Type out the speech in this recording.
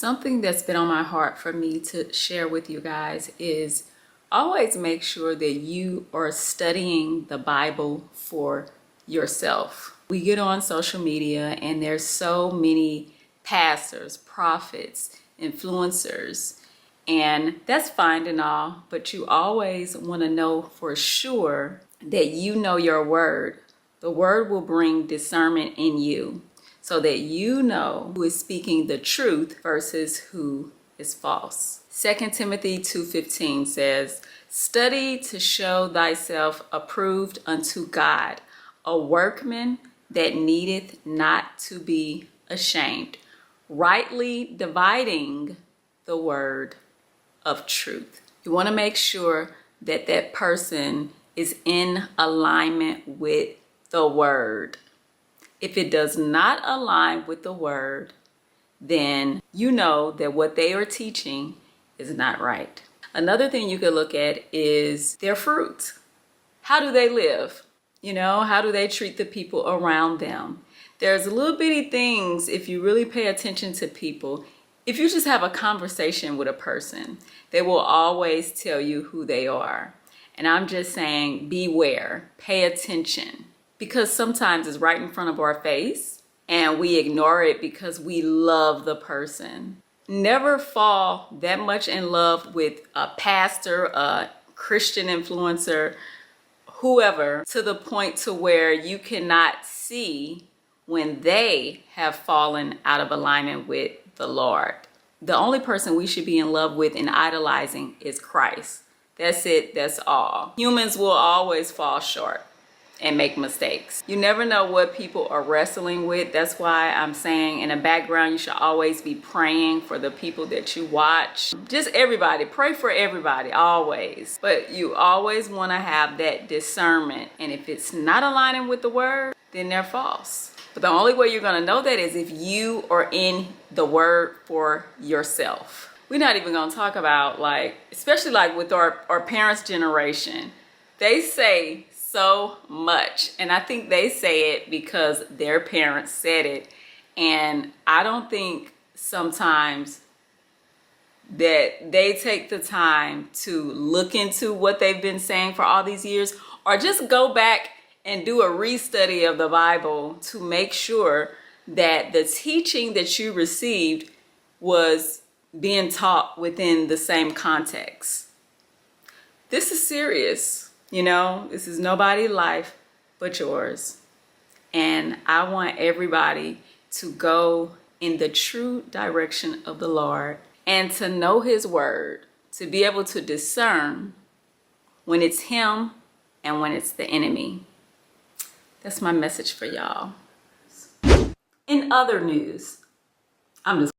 Something that's been on my heart for me to share with you guys is always make sure that you are studying the Bible for yourself. We get on social media and there's so many pastors, prophets, influencers, and that's fine and all, but you always want to know for sure that you know your word. The word will bring discernment in you so that you know who is speaking the truth versus who is false. 2 Timothy 2:15 says, "Study to show thyself approved unto God, a workman that needeth not to be ashamed, rightly dividing the word of truth." You want to make sure that that person is in alignment with the word. If it does not align with the word, then you know that what they are teaching is not right. Another thing you could look at is their fruit. How do they live? How do they treat the people around them? There's little bitty things, if you really pay attention to people, if you just have a conversation with a person, they will always tell you who they are. And I'm just saying, beware, pay attention. Because sometimes it's right in front of our face and we ignore it because we love the person. Never fall that much in love with a pastor, a Christian influencer, whoever, to the point to where you cannot see when they have fallen out of alignment with the Lord. The only person we should be in love with and idolizing is Christ. That's it, that's all. Humans will always fall short and make mistakes. You never know what people are wrestling with. That's why I'm saying in the background, you should always be praying for the people that you watch. Just everybody, pray for everybody, always. But you always want to have that discernment. And if it's not aligning with the word, then they're false. But the only way you're gonna know that is if you are in the word for yourself. We're not even gonna talk about especially with our parents' generation. They say so much, and I think they say it because their parents said it, and I don't think sometimes that they take the time to look into what they've been saying for all these years, or just go back and do a restudy of the Bible to make sure that the teaching that you received was being taught within the same context. This is serious. This is nobody's life but yours. And I want everybody to go in the true direction of the Lord and to know his word, to be able to discern when it's him and when it's the enemy. That's my message for y'all. In other news, I'm just